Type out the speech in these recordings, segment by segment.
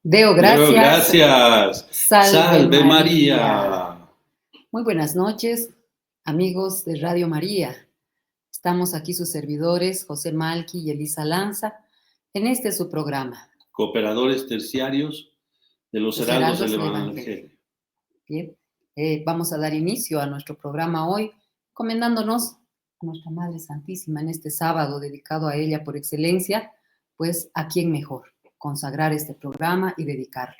Deo Deo gracias, gracias. salve Salve María. María. Muy buenas noches, amigos de Radio María. Estamos aquí sus servidores, José Malqui y Elisa Lanza, en este su programa, Cooperadores terciarios de los Los heraldos Heraldos del del Evangelio. Evangelio. Bien, vamos a dar inicio a nuestro programa hoy, encomendándonos a nuestra Madre Santísima en este sábado dedicado a ella por excelencia, pues ¿a quién mejor? Consagrar este programa y dedicarlo.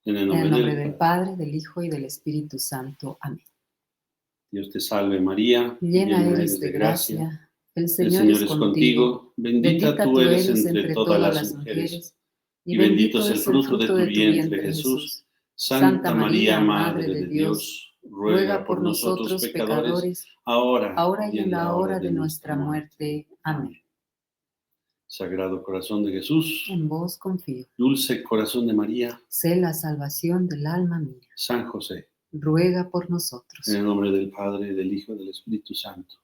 En el En el nombre nombre del del Padre, del Hijo y del Espíritu Santo. Amén. Dios te salve María, Llena llena eres eres de de gracia. gracia, el El Señor Señor es es contigo. contigo. Bendita Bendita tú tú eres eres entre entre todas todas las las mujeres. mujeres, y Y bendito bendito es el es el fruto de fruto tu de tu vientre, vientre, Jesús. Jesús. Santa Santa María, María, Madre Madre de de Dios, Dios, ruega ruega por por nosotros nosotros pecadores, pecadores, ahora ahora y y en en la la hora hora de de nuestra nuestra muerte. muerte. Amén. Amén. Sagrado corazón de Jesús, En vos confío. dulce corazón de María, Sé la salvación del alma mía. San José, Ruega por en nosotros. el nombre del Padre, del Hijo y del Espíritu Santo.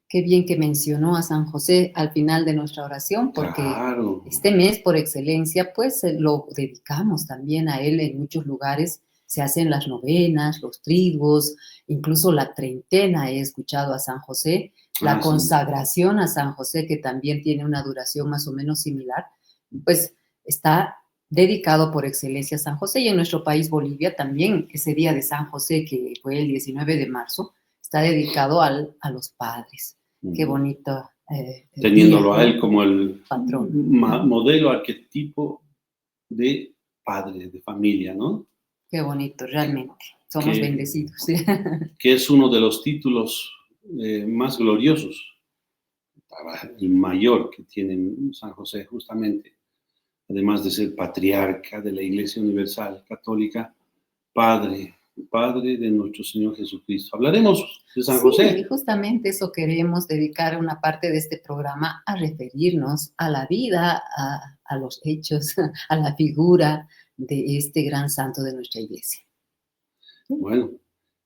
Qué bien que mencionó a San José al final de nuestra oración, porque Claro. este mes por excelencia, pues lo dedicamos también a él en muchos lugares. Se hacen las novenas, los triduos, incluso la treintena he escuchado a San José, la Sí. consagración a San José, que también tiene una duración más o menos similar, pues está dedicado por excelencia a San José. Y en nuestro país, Bolivia, también ese día de San José, que fue el 19 de marzo, está dedicado a los padres. Qué bonito Teniéndolo día, a él ¿no? como el Patrón. modelo arquetipo de padre, de familia, ¿no? Qué bonito, realmente. Somos Que, bendecidos. que es uno de los títulos más gloriosos y mayor que tiene San José, justamente. Además de ser patriarca de la Iglesia Universal Católica, padre de nuestro Señor Jesucristo. Hablaremos de San Sí, y José. justamente eso queremos dedicar una parte de este programa a referirnos a la vida, a los hechos, a la figura de este gran santo de nuestra iglesia. Bueno,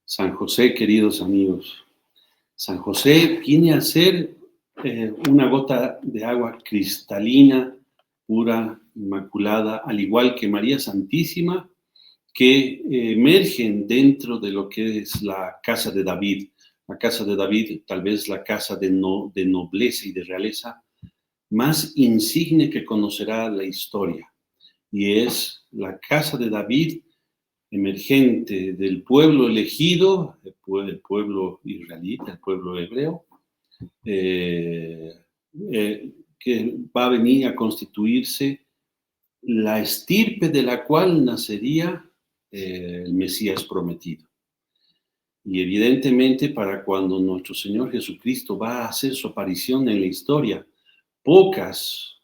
San José, queridos amigos, San José viene a ser una gota de agua cristalina, pura, inmaculada, al igual que María Santísima, que emergen dentro de lo que es la casa de David. La casa de David, tal vez la casa de nobleza y de realeza más insigne que conocerá la historia. Y es la casa de David emergente del pueblo elegido, el pueblo israelita, el pueblo hebreo, eh, que va a venir a constituirse la estirpe de la cual nacería el Mesías prometido. Y evidentemente para cuando nuestro Señor Jesucristo va a hacer su aparición en la historia, pocas,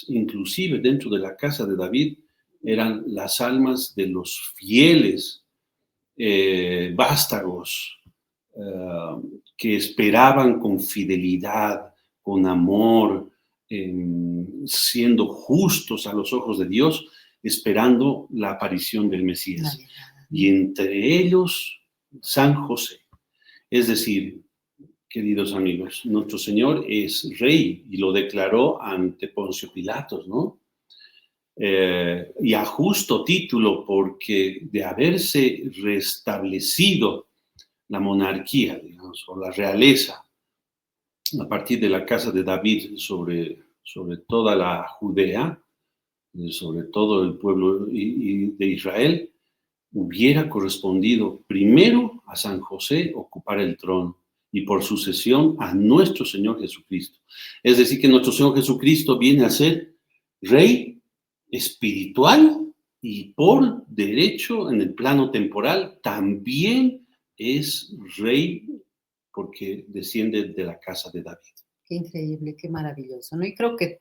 inclusive dentro de la casa de David, eran las almas de los fieles vástagos que esperaban con fidelidad, con amor, siendo justos a los ojos de Dios, esperando la aparición del Mesías. Y entre ellos, San José. Es decir, queridos amigos, nuestro Señor es rey y lo declaró ante Poncio Pilatos, ¿no? Y a justo título, porque de haberse restablecido la monarquía, digamos, o la realeza, a partir de la casa de David sobre toda la Judea, sobre todo el pueblo de Israel, hubiera correspondido primero a San José ocupar el trono y por sucesión a nuestro Señor Jesucristo. Es decir, que nuestro Señor Jesucristo viene a ser rey espiritual y por derecho en el plano temporal también es rey porque desciende de la casa de David. Qué increíble, qué maravilloso, ¿no? Y creo que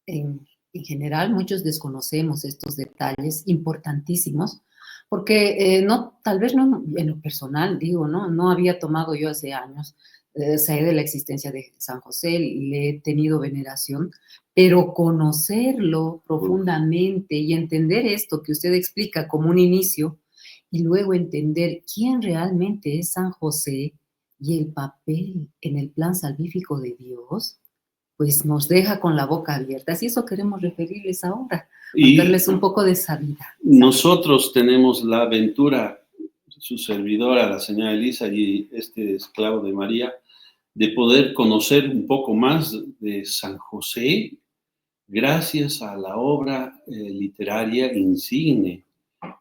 en general muchos desconocemos estos detalles importantísimos, porque no, tal vez no en lo personal, digo, no había tomado yo hace años, sé de la existencia de San José, le he tenido veneración, pero conocerlo profundamente y entender esto que usted explica como un inicio, y luego entender quién realmente es San José y el papel en el plan salvífico de Dios, pues nos deja con la boca abierta. Así eso queremos referirles ahora, Y contarles un poco de esa vida. nosotros tenemos la aventura, su servidora, la señora Elisa y este esclavo de María, de poder conocer un poco más de San José gracias a la obra literaria insigne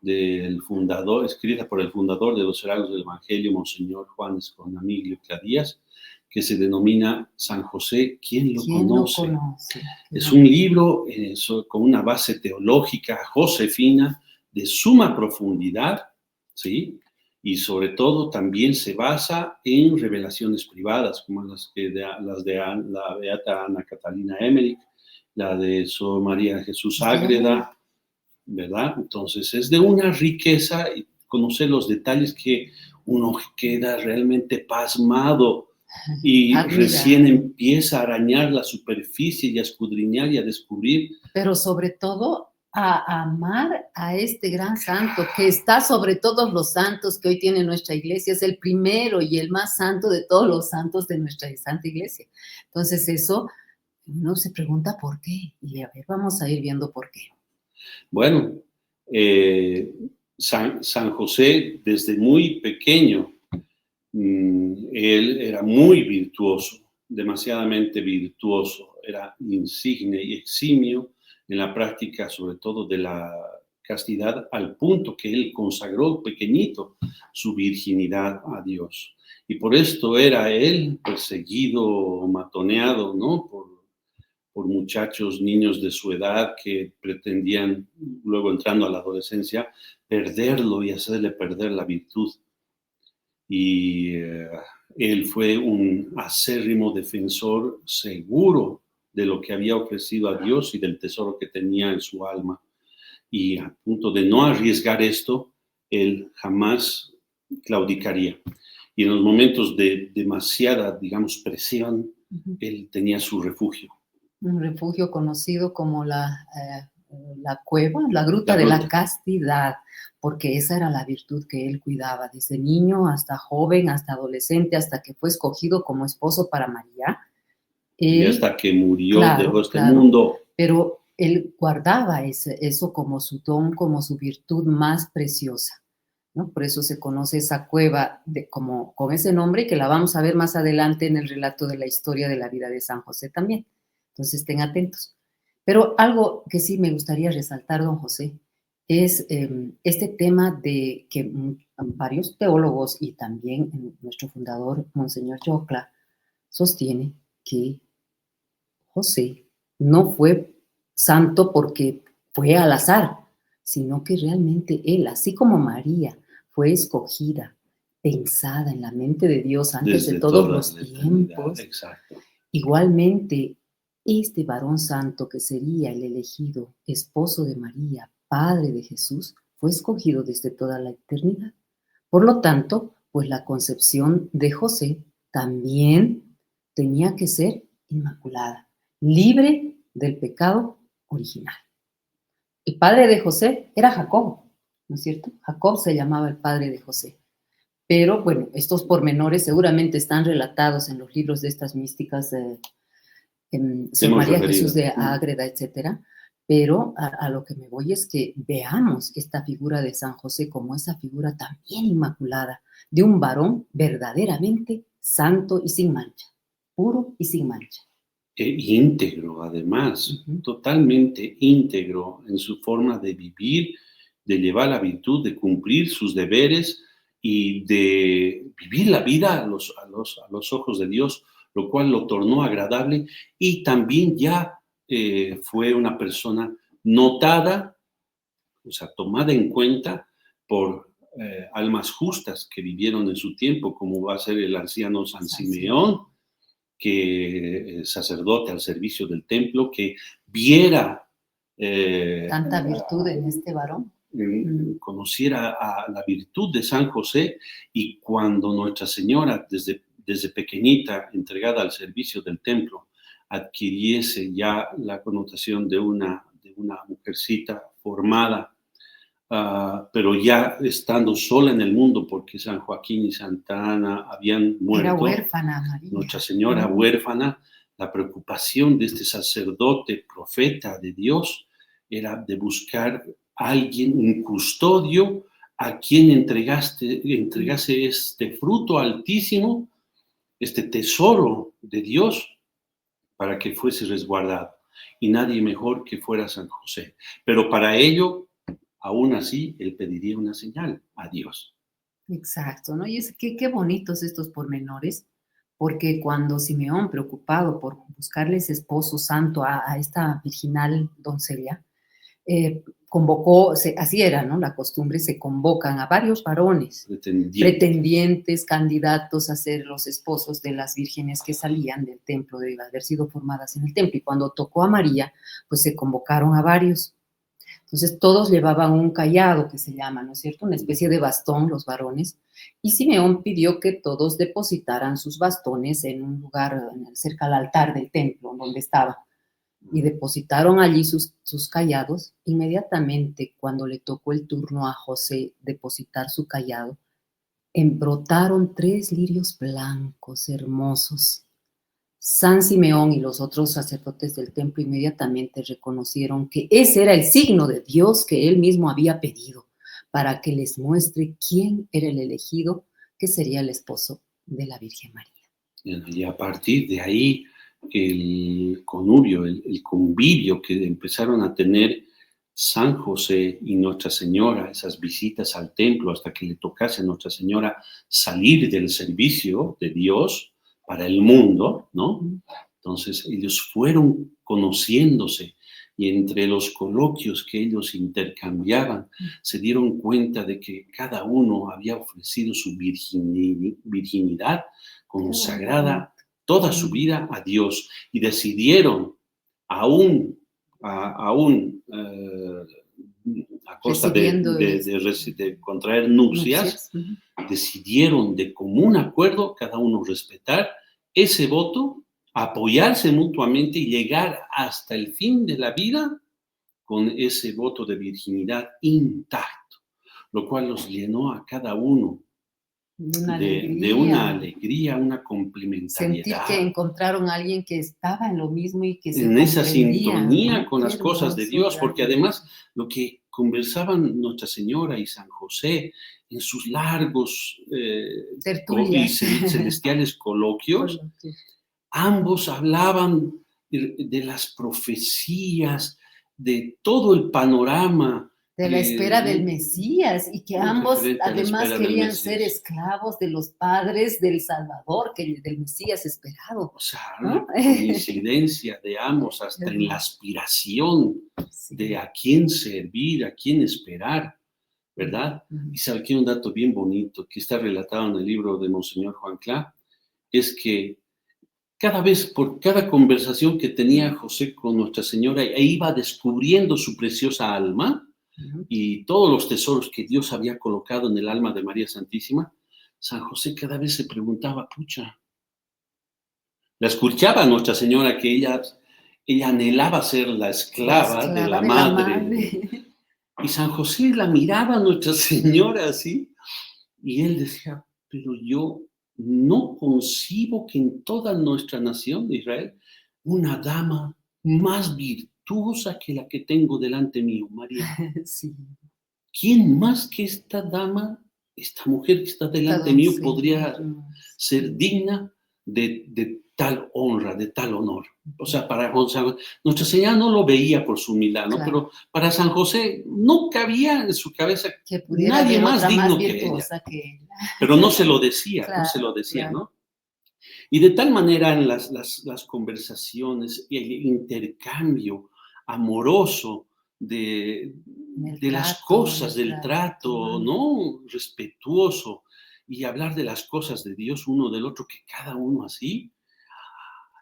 del fundador, escrita por el fundador de los Heraldos del Evangelio, Monseñor Juan Escornamiglio Cladías, que se denomina San José, ¿quién lo ¿Quién lo conoce? conoce? Es un libro con una base teológica josefina de suma profundidad, ¿sí? Y sobre todo también se basa en revelaciones privadas, como las de la beata Ana Catalina Emmerich, la de Sor María Jesús Ágreda, ¿verdad? Entonces es de una riqueza y conocer los detalles que uno queda realmente pasmado y recién empieza a arañar la superficie y a escudriñar y a descubrir. Pero sobre todo a amar a este gran santo que está sobre todos los santos que hoy tiene nuestra iglesia, es el primero y el más santo de todos los santos de nuestra santa iglesia. Entonces eso, uno se pregunta por qué, y a ver, vamos a ir viendo por qué. Bueno, San José desde muy pequeño, él era muy virtuoso, demasiadamente virtuoso, era insigne y eximio en la práctica, sobre todo de la castidad, al punto que él consagró pequeñito su virginidad a Dios. Y por esto era él perseguido, matoneado, ¿no? Por muchachos, niños de su edad que pretendían, luego entrando a la adolescencia, perderlo y hacerle perder la virtud. Y él fue un acérrimo defensor seguro de lo que había ofrecido a Dios y del tesoro que tenía en su alma. Y a punto de no arriesgar esto, él jamás claudicaría. Y en los momentos de demasiada, digamos, presión, él tenía su refugio. Un refugio conocido como la cueva, la gruta de la castidad, porque esa era la virtud que él cuidaba, desde niño hasta joven, hasta adolescente, hasta que fue escogido como esposo para María. Y hasta que murió, dejó este mundo. Pero él guardaba eso como su don, como su virtud más preciosa, ¿no? Por eso se conoce esa cueva con ese nombre, que la vamos a ver más adelante en el relato de la historia de la vida de San José también. Entonces, estén atentos. Pero algo que sí me gustaría resaltar, don José, es este tema de que varios teólogos y también nuestro fundador, Monseñor Yocla, sostiene que José no fue santo porque fue al azar, sino que realmente él, así como María, fue escogida, pensada en la mente de Dios antes de todos los tiempos. Exacto. Igualmente, este varón santo que sería el elegido esposo de María, padre de Jesús, fue escogido desde toda la eternidad. Por lo tanto, pues la concepción de José también tenía que ser inmaculada, libre del pecado original. El padre de José era Jacob, ¿no es cierto? Jacob se llamaba el padre de José. Pero bueno, estos pormenores seguramente están relatados en los libros de estas místicas Sor María Jesús de Ágreda, etcétera. Pero a lo que me voy es que veamos esta figura de San José como esa figura también inmaculada, de un varón verdaderamente santo y sin mancha, puro y sin mancha. Íntegro, además, totalmente íntegro en su forma de vivir, de llevar la virtud, de cumplir sus deberes y de vivir la vida a los ojos de Dios, lo cual lo tornó agradable y también ya fue una persona notada, o sea, tomada en cuenta por almas justas que vivieron en su tiempo, como va a ser el anciano San Simeón, que sacerdote al servicio del templo, que viera tanta virtud en este varón. Conociera a la virtud de San José, y cuando Nuestra Señora, desde pequeñita, entregada al servicio del templo, adquiriese ya la connotación de una mujercita formada, pero ya estando sola en el mundo, porque San Joaquín y Santa Ana habían muerto. Era huérfana, María. Nuestra Señora huérfana, la preocupación de este sacerdote, profeta de Dios, era de buscar a alguien, un custodio, a quien entregase este fruto altísimo, este tesoro de Dios, para que fuese resguardado. Y nadie mejor que fuera San José. Pero para ello, aún así, él pediría una señal a Dios. Exacto, ¿no? Y es que qué bonitos estos pormenores, porque cuando Simeón, preocupado por buscarles esposo santo a esta virginal doncella, convocó, así era, ¿no? La costumbre, se convocan a varios varones, pretendientes, candidatos a ser los esposos de las vírgenes que salían del templo, de haber sido formadas en el templo. Y cuando tocó a María, pues se convocaron a varios. Entonces todos llevaban un cayado, que se llama, ¿no es cierto? Una especie de bastón, los varones. Y Simeón pidió que todos depositaran sus bastones en un lugar cerca al altar del templo, donde estaba. Y depositaron allí sus cayados. Inmediatamente, cuando le tocó el turno a José depositar su cayado, embrotaron 3 lirios blancos hermosos. San Simeón y los otros sacerdotes del templo inmediatamente reconocieron que ese era el signo de Dios que él mismo había pedido para que les muestre quién era el elegido, que sería el esposo de la Virgen María. Y a partir de ahí, el connubio, el convivio que empezaron a tener San José y Nuestra Señora, esas visitas al templo hasta que le tocase a Nuestra Señora salir del servicio de Dios para el mundo, ¿no? Entonces ellos fueron conociéndose y entre los coloquios que ellos intercambiaban se dieron cuenta de que cada uno había ofrecido su virginidad consagrada toda su vida a Dios y decidieron aún a costa de contraer nupcias, decidieron de común acuerdo cada uno respetar ese voto, apoyarse mutuamente y llegar hasta el fin de la vida con ese voto de virginidad intacto, lo cual los llenó a cada uno de una alegría, una complementariedad. Sentir que encontraron a alguien que estaba en lo mismo y que se en esa sintonía, ¿no? con las cosas de Dios, porque además lo que conversaban Nuestra Señora y San José en sus largos y celestiales coloquios, ambos hablaban de las profecías, de todo el panorama. De la espera del Mesías, y que ambos además querían ser esclavos de los padres del Salvador, del Mesías esperado. O sea, ¿no? Una coincidencia de ambos, hasta en la aspiración de a quién servir, a quién esperar, ¿verdad? Y sabe que un dato bien bonito que está relatado en el libro de Monseñor Juan Clá, es que por cada conversación que tenía José con Nuestra Señora, e iba descubriendo su preciosa alma, y todos los tesoros que Dios había colocado en el alma de María Santísima, San José cada vez se preguntaba, pucha, la escuchaba a Nuestra Señora que ella anhelaba ser la esclava de la madre. Y San José la miraba a Nuestra Señora así, y él decía, pero yo no concibo que en toda nuestra nación de Israel una dama más virtuosa que la que tengo delante mío, María. Sí. ¿Quién más que esta dama, esta mujer que está delante mío, podría ser digna de tal honra, de tal honor? O sea, para Nuestra Señora no lo veía por su humildad, ¿no? Claro. Pero para San José no cabía en su cabeza nadie más digno que ella. Pero no se lo decía, claro, no se lo decía, claro, ¿no? Y de tal manera en las conversaciones y el intercambio amoroso de las cosas, del trato, ¿no? Respetuoso, y hablar de las cosas de Dios uno del otro, que cada uno así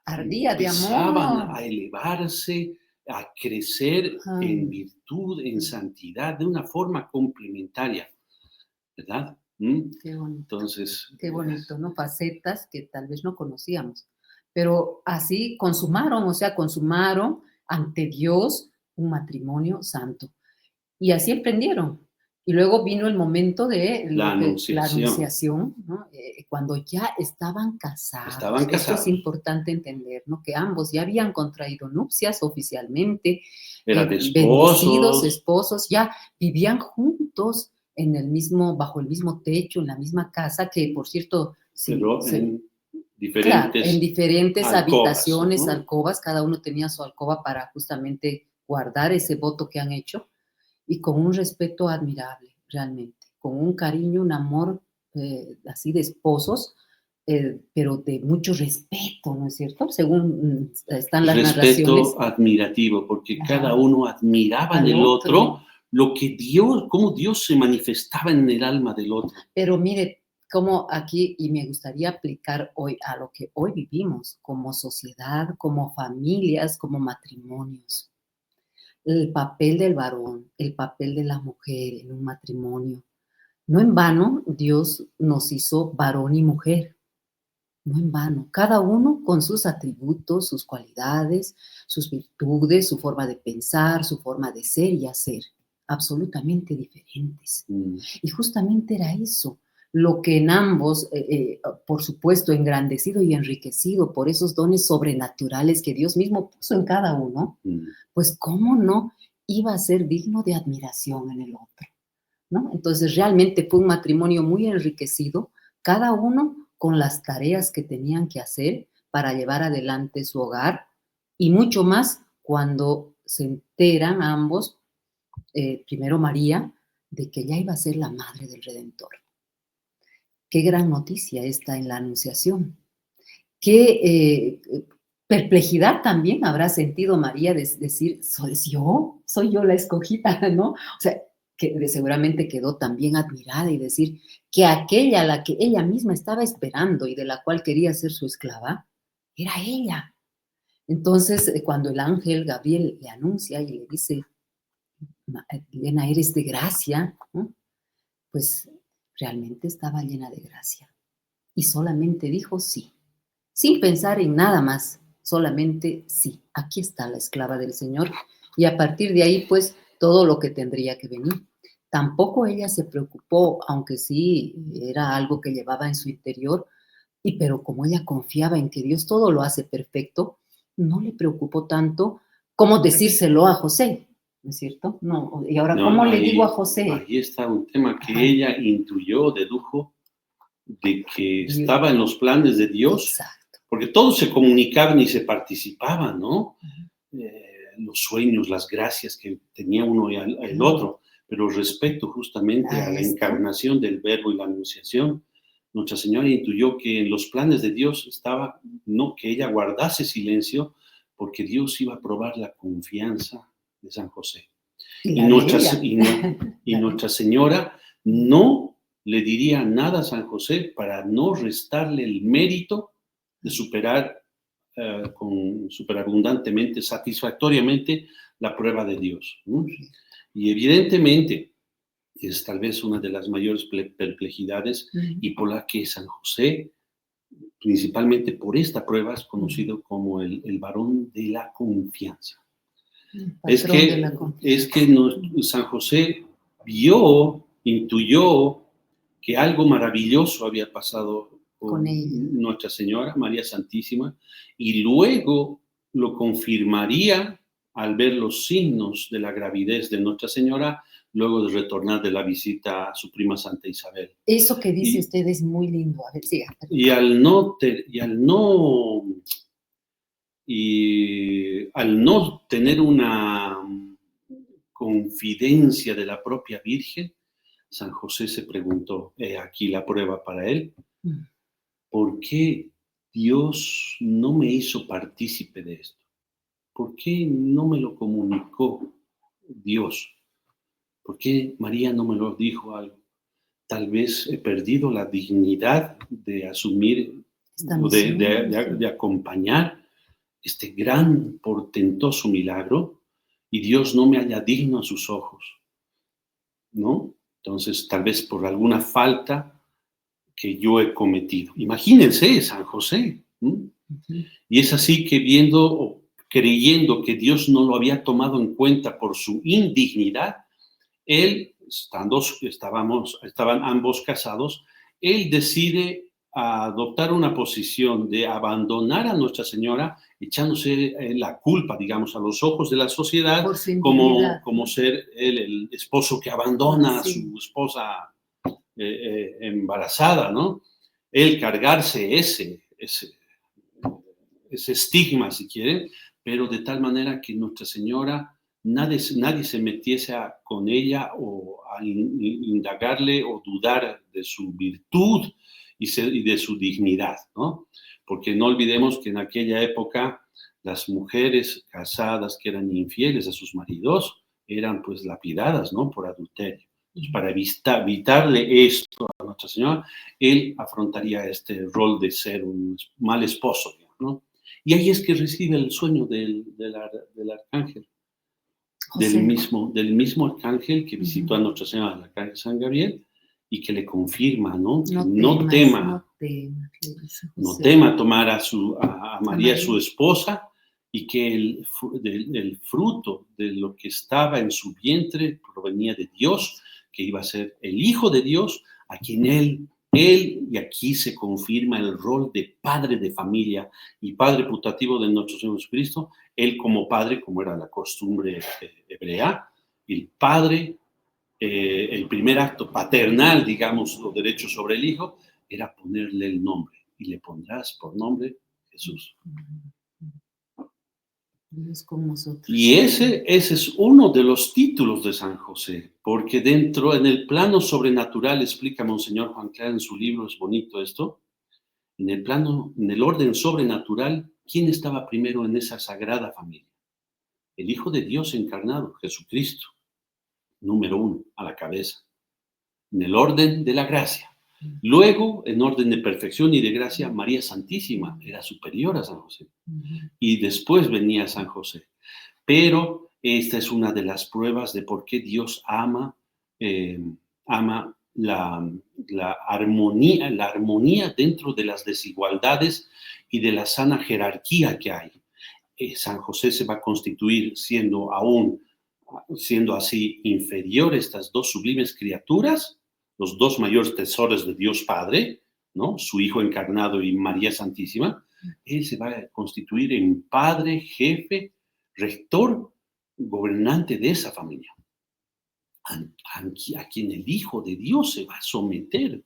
ardía de amor, empezaban a elevarse, a crecer en virtud, en santidad, de una forma complementaria, ¿verdad? Qué bonito. Entonces, qué bonito, ¿no? Facetas que tal vez no conocíamos, pero así consumaron ante Dios un matrimonio santo. Y así emprendieron. Y luego vino el momento de La la anunciación. anunciación, ¿no? Cuando ya estaban casados. Estaban Esto es casados. importante entender, ¿no? Que ambos ya habían contraído nupcias oficialmente, Eran bendecidos esposos, esposos, ya vivían juntos en el mismo, bajo el mismo techo, en la misma casa, que por cierto, pero en claro, en diferentes diferentes alcobas, habitaciones, ¿no? alcobas, cada uno tenía su alcoba para justamente guardar ese voto que han hecho y con un respeto admirable, realmente, con un cariño, un amor así de esposos, pero de mucho respeto, ¿no es cierto? Según están las narraciones. Respeto admirativo, porque cada Ajá, uno admiraba en al el otro otro. lo que Dios, cómo Dios se manifestaba en el alma del otro. Pero mire, como aquí, y me gustaría aplicar hoy a lo que hoy vivimos como sociedad, como familias, como matrimonios. El papel del varón, el papel de la mujer en un matrimonio. No en vano Dios nos hizo varón y mujer, no en vano, cada uno con sus atributos, sus cualidades, sus virtudes, su forma de pensar, su forma de ser y hacer, absolutamente diferentes. Mm. Y justamente era eso, lo que en ambos, por supuesto, engrandecido y enriquecido por esos dones sobrenaturales que Dios mismo puso en cada uno, Mm. pues cómo no iba a ser digno de admiración en el otro, ¿no? Entonces realmente fue un matrimonio muy enriquecido, cada uno con las tareas que tenían que hacer para llevar adelante su hogar y mucho más cuando se enteran ambos, primero María, de que ella iba a ser la madre del Redentor. Qué gran noticia esta en la Anunciación. Qué perplejidad también habrá sentido María de decir, soy yo la escogida, ¿no? O sea, que seguramente quedó también admirada y decir que aquella a la que ella misma estaba esperando y de la cual quería ser su esclava, era ella. Entonces, cuando el ángel Gabriel le anuncia y le dice, llena eres de gracia, ¿no? Pues realmente estaba llena de gracia. Y solamente dijo sí, sin pensar en nada más, solamente sí, aquí está la esclava del Señor. Y a partir de ahí, pues, todo lo que tendría que venir. Tampoco ella se preocupó, aunque sí era algo que llevaba en su interior, pero como ella confiaba en que Dios todo lo hace perfecto, no le preocupó tanto como decírselo a José, ¿no es cierto? No, y ahora, No, ¿cómo le digo a José? ahí está un tema que Ajá, ella intuyó, dedujo, de que Dios, estaba en los planes de Dios, exacto. porque todos se comunicaban y se participaban, ¿no? Los sueños, las gracias que tenía uno y el otro, pero respecto justamente a A la esto, encarnación del Verbo y la Anunciación, Nuestra Señora intuyó que en los planes de Dios estaba, no que ella guardase silencio, porque Dios iba a probar la confianza de San José. y Y la de Nuestra, ella. y La de Nuestra Señora no le diría nada a San José para no restarle el mérito de superar superabundantemente, satisfactoriamente la prueba de Dios, ¿no? Y evidentemente es tal vez una de las mayores perplejidades y por la que San José, principalmente por esta prueba, es conocido como el varón de la confianza. Es patrón de la que, confianza. San José vio, intuyó que algo maravilloso había pasado Con con ella. Nuestra Señora, María Santísima, y luego lo confirmaría al ver los signos de la gravidez de Nuestra Señora, luego de retornar de la visita a su prima Santa Isabel. Eso que dice Y, usted es muy lindo. A ver, siga. y al no, y al no y al no tener una confidencia de la propia Virgen, San José se preguntó, aquí la prueba para él, ¿por qué Dios no me hizo partícipe de esto? ¿Por qué no me lo comunicó Dios? ¿Por qué María no me lo dijo algo? Tal vez he perdido la dignidad de asumir, Esta misión. de acompañar este gran, portentoso milagro y Dios no me haya digno a sus ojos, ¿no? Entonces, tal vez por alguna falta que yo he cometido. Imagínense, San José. Y es así que viendo o creyendo que Dios no lo había tomado en cuenta por su indignidad, él estaban ambos casados, él decide adoptar una posición de abandonar a Nuestra Señora, echándose la culpa, digamos, a los ojos de la sociedad, Por su infidelidad, como ¿no? ser él el esposo que abandona a Sí. su esposa embarazada, ¿no? Él cargarse ese estigma, si quieren, pero de tal manera que Nuestra Señora, nadie se metiese con ella o a indagarle o dudar de su virtud y de su dignidad, ¿no? Porque no olvidemos que en aquella época las mujeres casadas que eran infieles a sus maridos eran pues lapidadas, ¿no? Por adulterio. Entonces, para evitarle esto a Nuestra Señora, él afrontaría este rol de ser un mal esposo, ¿no? Y ahí es que recibe el sueño del arcángel, José. del mismo arcángel que visitó a Nuestra Señora, el arcángel San Gabriel, y que le confirma, ¿no? Que no tema, le dice no José. tema tomar a María, su María. esposa, y que el fruto de lo que estaba en su vientre provenía de Dios, que iba a ser el Hijo de Dios, a quien él, y aquí se confirma el rol de padre de familia y padre putativo de nuestro Señor Jesucristo, él como padre, como era la costumbre hebrea, el padre, el primer acto paternal, digamos, los derechos sobre el Hijo, era ponerle el nombre, y le pondrás por nombre Jesús. Dios con nosotros. Y ese es uno de los títulos de San José, porque en el plano sobrenatural, explica Monseñor Juan Clara en su libro, es bonito esto, en el orden sobrenatural, ¿quién estaba primero en esa sagrada familia? El Hijo de Dios encarnado, Jesucristo, número uno, a la cabeza, en el orden de la gracia. Luego, en orden de perfección y de gracia, María Santísima era superior a San José. Y después venía San José. Pero esta es una de las pruebas de por qué Dios ama la armonía dentro de las desigualdades y de la sana jerarquía que hay. San José se va a constituir siendo así inferior a estas dos sublimes criaturas, los dos mayores tesoros de Dios Padre, ¿no? Su Hijo encarnado y María Santísima. Él se va a constituir en padre, jefe, rector, gobernante de esa familia, a quien el Hijo de Dios se va a someter,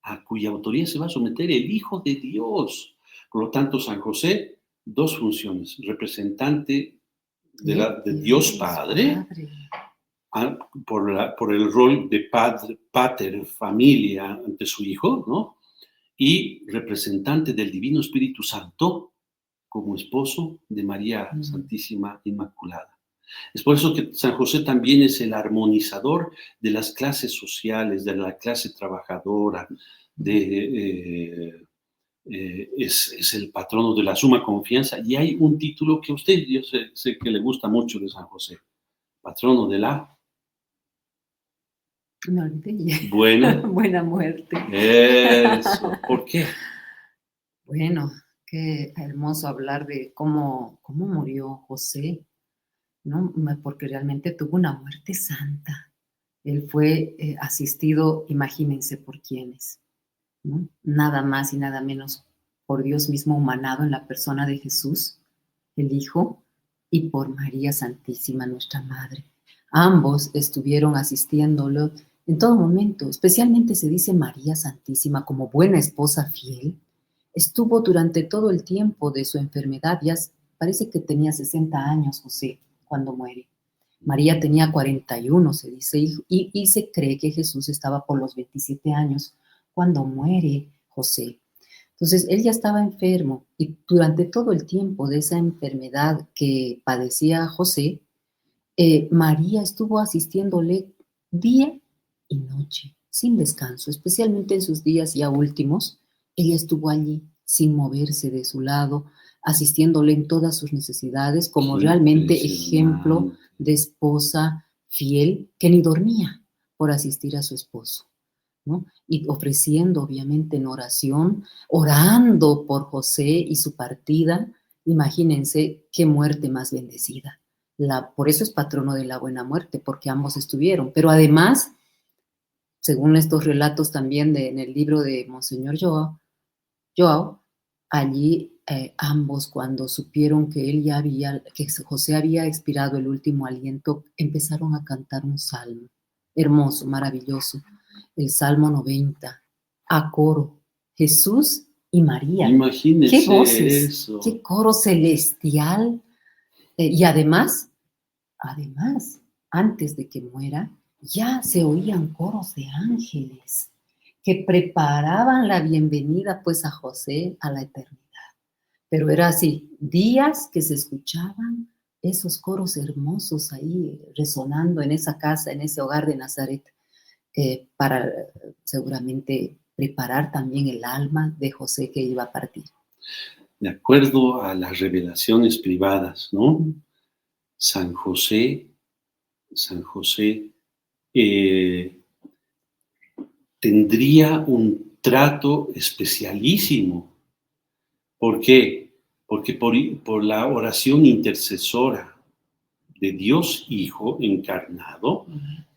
a cuya autoría se va a someter el Hijo de Dios. Por lo tanto, San José, dos funciones: representante de Dios Padre, por el rol de pater, familia ante su Hijo, ¿no? Y representante del Divino Espíritu Santo como esposo de María Santísima Inmaculada. Es por eso que San José también es el armonizador de las clases sociales, de la clase trabajadora, es el patrono de la suma confianza. Y hay un título que yo sé que le gusta mucho de San José, patrono de la buena muerte. Eso. ¿Por qué? Bueno, qué hermoso hablar de cómo murió José, ¿no? Porque realmente tuvo una muerte santa. Él fue asistido, imagínense por quiénes, ¿no? Nada más y nada menos por Dios mismo humanado en la persona de Jesús, el Hijo, y por María Santísima, nuestra Madre. Ambos estuvieron asistiéndolo en todo momento. Especialmente se dice María Santísima, como buena esposa fiel, estuvo durante todo el tiempo de su enfermedad. Ya parece que tenía 60 años José cuando muere. María tenía 41, se dice, y se cree que Jesús estaba por los 27 años cuando muere José. Entonces, él ya estaba enfermo y durante todo el tiempo de esa enfermedad que padecía José, María estuvo asistiéndole día y noche, sin descanso, especialmente en sus días ya últimos. Ella estuvo allí sin moverse de su lado, asistiéndole en todas sus necesidades, como realmente ejemplo de esposa fiel que ni dormía por asistir a su esposo, ¿no? Y ofreciendo, obviamente, en oración, orando por José y su partida. Imagínense qué muerte más bendecida, Por eso es patrono de la buena muerte, porque ambos estuvieron. Pero además, según estos relatos también en el libro de Monseñor Joao, allí ambos cuando supieron que que José había expirado el último aliento, empezaron a cantar un salmo hermoso, maravilloso, el Salmo 90, a coro, Jesús y María. ¡Qué Imagínense voces! eso. ¡Qué coro celestial! Y además, antes de que muera, ya se oían coros de ángeles que preparaban la bienvenida pues a José a la eternidad. Pero era así, días que se escuchaban esos coros hermosos ahí resonando en esa casa, en ese hogar de Nazaret, para seguramente preparar también el alma de José que iba a partir. De acuerdo a las revelaciones privadas, ¿no? San José tendría un trato especialísimo. ¿Por qué? Porque por la oración intercesora de Dios Hijo encarnado,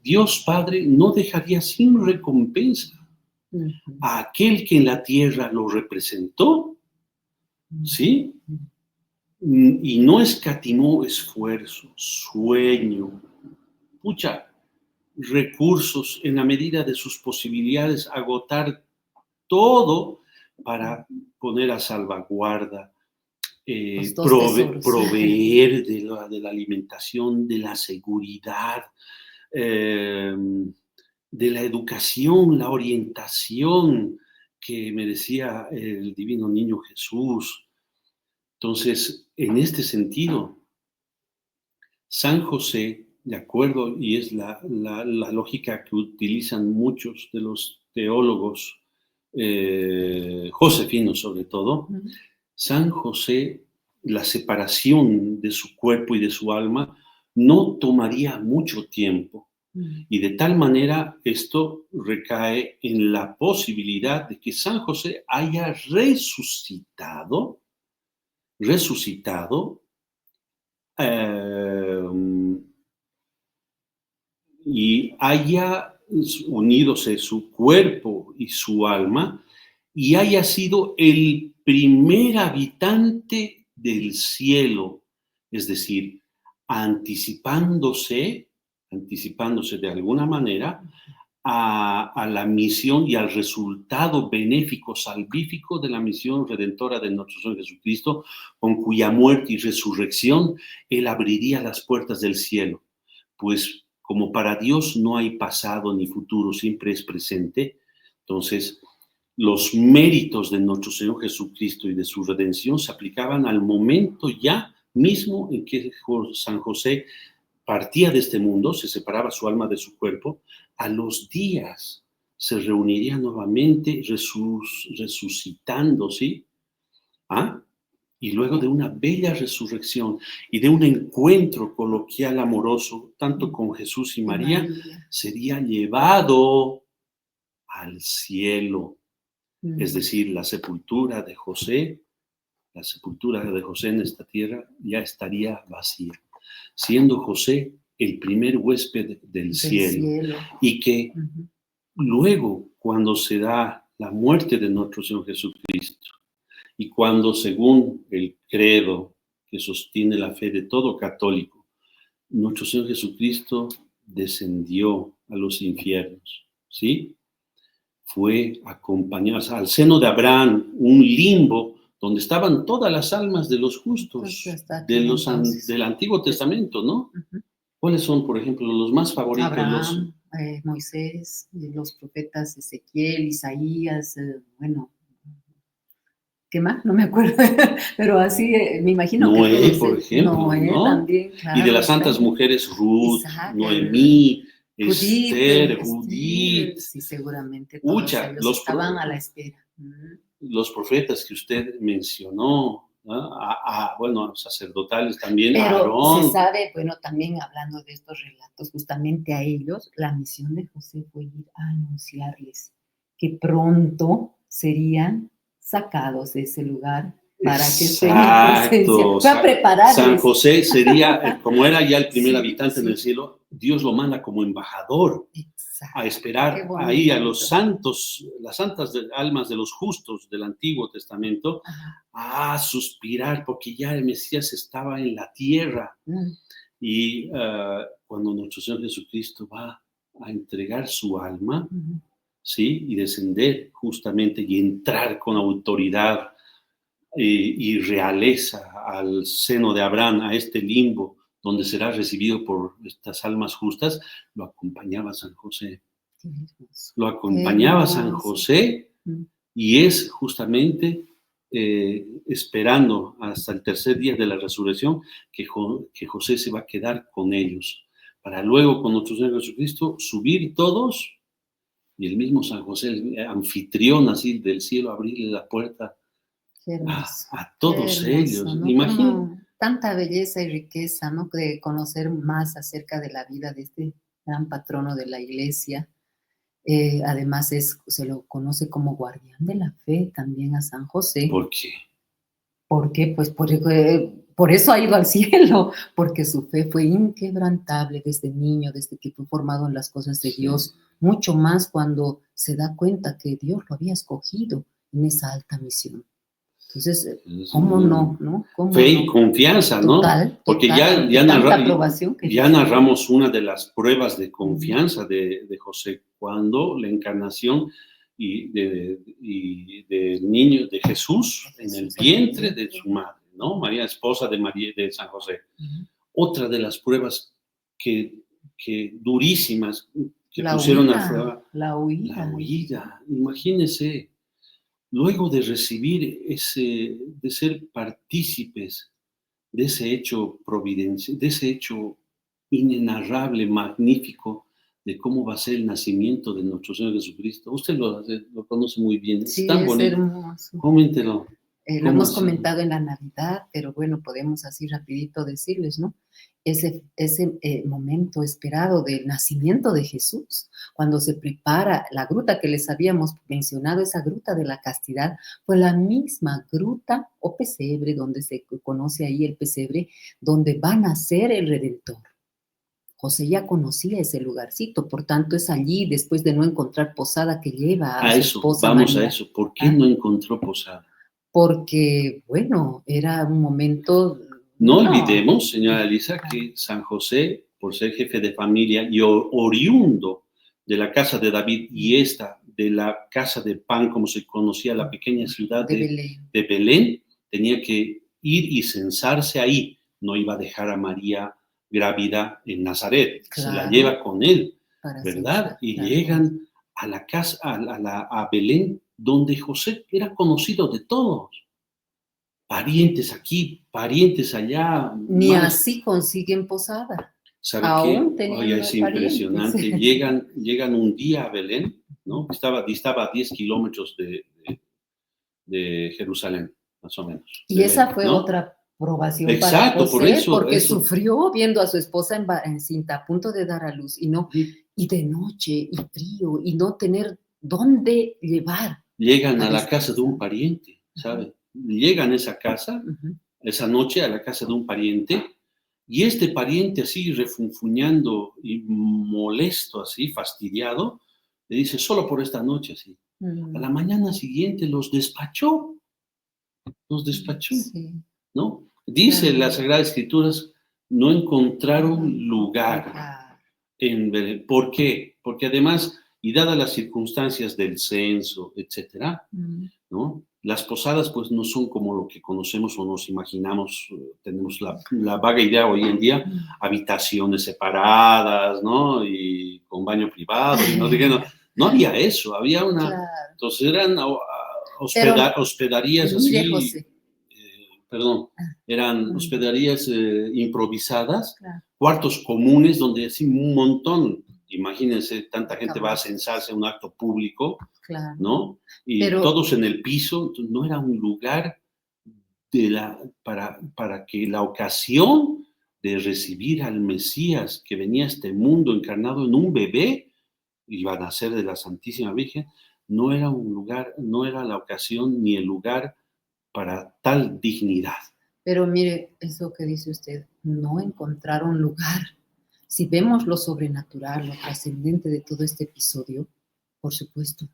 Dios Padre no dejaría sin recompensa a aquel que en la tierra lo representó, ¿sí? Y no escatimó esfuerzo, sueño, recursos en la medida de sus posibilidades, agotar todo para poner a salvaguarda, Los dos tesoros. proveer de la alimentación, de la seguridad, de la educación, la orientación que merecía el divino niño Jesús. Entonces, en este sentido, San José, de acuerdo, y es la lógica que utilizan muchos de los teólogos, josefinos sobre todo, San José, la separación de su cuerpo y de su alma no tomaría mucho tiempo. Y de tal manera esto recae en la posibilidad de que San José haya resucitado, y haya unidose su cuerpo y su alma y haya sido el primer habitante del cielo, es decir, anticipándose de alguna manera a la misión y al resultado benéfico, salvífico de la misión redentora de nuestro Señor Jesucristo, con cuya muerte y resurrección Él abriría las puertas del cielo. Pues como para Dios no hay pasado ni futuro, siempre es presente, entonces los méritos de nuestro Señor Jesucristo y de su redención se aplicaban al momento ya mismo en que San José partía de este mundo, se separaba su alma de su cuerpo, a los días se reuniría nuevamente resucitando, ¿sí? ¿Ah? Y luego de una bella resurrección y de un encuentro coloquial amoroso, tanto con Jesús y María, sería llevado al cielo. Es decir, la sepultura de José en esta tierra ya estaría vacía, siendo José el primer huésped del cielo. Y que luego, cuando se da la muerte de nuestro Señor Jesucristo, y cuando, según el credo que sostiene la fe de todo católico, nuestro Señor Jesucristo descendió a los infiernos, ¿sí? Fue acompañado al seno de Abraham, un limbo donde estaban todas las almas de los justos del Antiguo Testamento, ¿no? ¿Cuáles son, por ejemplo, los más favoritos? Abraham, Moisés, los profetas Ezequiel, Isaías, bueno, ¿qué más? No me acuerdo, pero así me imagino Noé, que todos, por ejemplo, Noé ¿no? también, claro. Y de las santas mujeres, Ruth, Isaac, Noemí, Judith, Esther, Judith. Sí, seguramente todos ellos estaban a la espera. Los profetas que usted mencionó, ¿no? Bueno, sacerdotales también, pero Aarón. Se sabe, bueno, también hablando de estos relatos, justamente a ellos, la misión de José fue ir a anunciarles que pronto serían sacados de ese lugar para que esté en mi presencia. Exacto. Fue a prepararles. San José sería, como era ya el primer Sí, habitante en sí. el cielo, Dios lo manda como embajador Exacto. a Qué esperar bonito. ahí a los santos, las santas almas de los justos del Antiguo Testamento, Ajá. a suspirar porque ya el Mesías estaba en la tierra. Mm. Y cuando nuestro Señor Jesucristo va a entregar su alma, Ujú. ¿sí? Y descender justamente y entrar con autoridad y realeza al seno de Abraham, a este limbo donde será recibido por estas almas justas, lo acompañaba San José. Qué hermoso. Lo Qué acompañaba San hermoso. José Mm. y es justamente esperando hasta el tercer día de la resurrección que José se va a quedar con ellos, para luego con nuestro Señor Jesucristo subir todos y el mismo San José, el anfitrión así del cielo, abrirle la puerta Qué hermoso. a Qué todos hermoso, ellos. ¿no? Imagínate. Como tanta belleza y riqueza, ¿no? De conocer más acerca de la vida de este gran patrono de la iglesia. Además, se lo conoce como guardián de la fe también a San José. ¿Por qué? ¿Por qué? Pues por eso ha ido al cielo, porque su fe fue inquebrantable desde niño, desde que fue formado en las cosas de Sí. Dios, mucho más cuando se da cuenta que Dios lo había escogido en esa alta misión. Entonces, ¿cómo no? ¿No? ¿Cómo Fe y no? confianza, ¿no? Total, Porque total, ya, tanta aprobación que ya recibió. narramos una de las pruebas de confianza de José, cuando la encarnación del niño de Jesús en el vientre de su madre, ¿no? María, esposa de María de San José. Ujú. Otra de las pruebas que durísimas que La pusieron a huida, prueba, la huida. la huida. Imagínense, luego de recibir de ser partícipes de ese hecho providencial, de ese hecho inenarrable, magnífico, de cómo va a ser el nacimiento de nuestro Señor Jesucristo. Usted lo conoce muy bien, es Sí, tan es bonito. hermoso. Coméntelo. Lo ¿Cómo hemos así? comentado en la Navidad, pero bueno, podemos así rapidito decirles, ¿no? Ese momento esperado del nacimiento de Jesús, cuando se prepara la gruta que les habíamos mencionado, esa gruta de la castidad, fue la misma gruta o pesebre, donde se conoce ahí el pesebre, donde va a nacer el Redentor. José ya conocía ese lugarcito, por tanto es allí, después de no encontrar posada, que lleva a A su eso, esposa vamos a María. eso. ¿Por qué ¿Ah? no encontró posada? Porque, bueno, era un momento, No no, olvidemos, señora Elisa, que San José, por ser jefe de familia y oriundo de la casa de David y esta de la casa de pan, como se conocía la pequeña ciudad de Belén, de Belén, tenía que ir y censarse ahí. No iba a dejar a María grávida en Nazaret, se la claro, lleva con él, para ¿verdad? censar, Y claro. llegan a la casa, a Belén, donde José era conocido de todos. Parientes aquí, parientes allá, Ni más. así consiguen posada, ¿Sabe qué? aún Oye, es teniendo parientes. impresionante. Llegan un día a Belén, ¿no? Distaba a 10 kilómetros de Jerusalén, más o menos. Y Belén, esa fue ¿no? otra probación para Exacto, por José, eso, porque eso. sufrió viendo a su esposa encinta, a punto de dar a luz, y de noche, y frío, y no tener dónde llevar Llegan a a la casa de un descansar. pariente, ¿sabe? Llegan a esa casa, Ujú. esa noche a la casa de un pariente, y este pariente así refunfuñando y molesto así, fastidiado, le dice, solo por esta noche, así. A la mañana siguiente los despachó, Sí, ¿no? Dice claro. las Sagradas Escrituras, no encontraron lugar Lugar. en Belén. ¿Por qué? Porque además, y dadas las circunstancias del censo, etcétera, ¿no? Las posadas pues no son como lo que conocemos o nos imaginamos, tenemos la vaga idea hoy en día, habitaciones separadas, ¿no? Y con baño privado, y no sé qué, no había eso, había Claro. entonces eran Pero hospederías mire, así, José. perdón, eran Mm, hospederías improvisadas, claro, cuartos comunes donde así un montón, imagínense, tanta gente va a camas, censarse a un acto público, claro. ¿no? Y Pero todos en el piso, entonces no era un lugar para que la ocasión de recibir al Mesías que venía a este mundo encarnado en un bebé, iba a nacer de la Santísima Virgen, no era un lugar, no era la ocasión ni el lugar para tal dignidad. Pero mire, eso que dice usted, no encontraron lugar. Si vemos lo sobrenatural, lo trascendente de todo este episodio, por supuesto,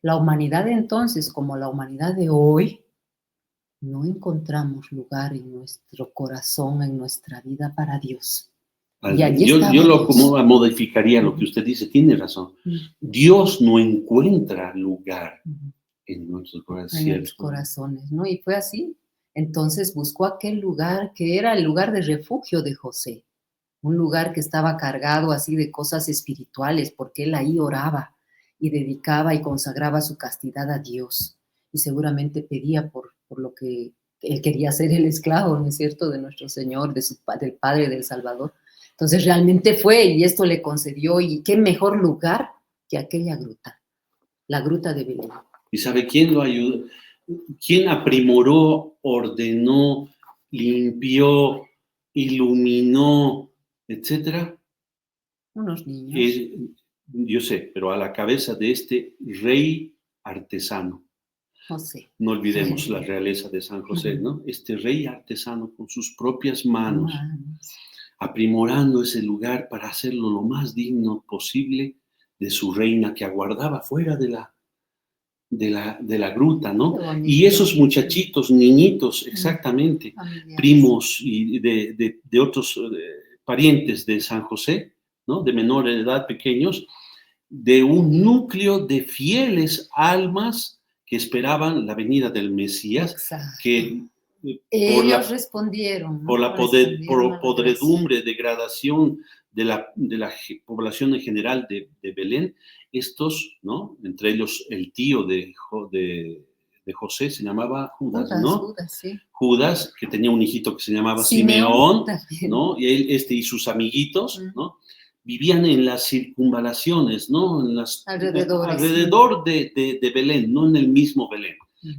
la humanidad de entonces como la humanidad de hoy, no encontramos lugar en nuestro corazón, en nuestra vida para Dios. Y allí Yo estaba lo Dios. modificaría lo que usted dice, tiene razón. Dios no encuentra lugar en nuestros corazones, ¿no? Y fue así. Entonces buscó aquel lugar que era el lugar de refugio de José, un lugar que estaba cargado así de cosas espirituales, porque él ahí oraba y dedicaba y consagraba su castidad a Dios. Y seguramente pedía por lo que él quería ser el esclavo, ¿no es cierto?, de nuestro Señor, del Padre, del Salvador. Entonces realmente fue y esto le concedió, y qué mejor lugar que aquella gruta, la gruta de Belén. ¿Y sabe quién lo ayudó? ¿Quién aprimoró, ordenó, limpió, iluminó, etcétera? Unos niños. Yo sé, pero a la cabeza de este rey artesano. José. No olvidemos la realeza de San José, ¿no? Este rey artesano con sus propias manos, aprimorando ese lugar para hacerlo lo más digno posible de su reina que aguardaba fuera de la gruta, ¿no? Y esos muchachitos, niñitos, exactamente, primos y de otros parientes de San José, ¿no? De menor edad, pequeños, de un núcleo de fieles almas que esperaban la venida del Mesías. Exacto. Que ellos respondieron, ¿no? Por la podredumbre, degradación de la población en general de Belén, estos, ¿no? Entre ellos el tío de José se llamaba Judas, ¿no? Judas, sí. Judas, que tenía un hijito que se llamaba Simeón, ¿no? Y él, y sus amiguitos, ¿no? Vivían en las circunvalaciones, ¿no? En alrededor de Belén, no en el mismo Belén.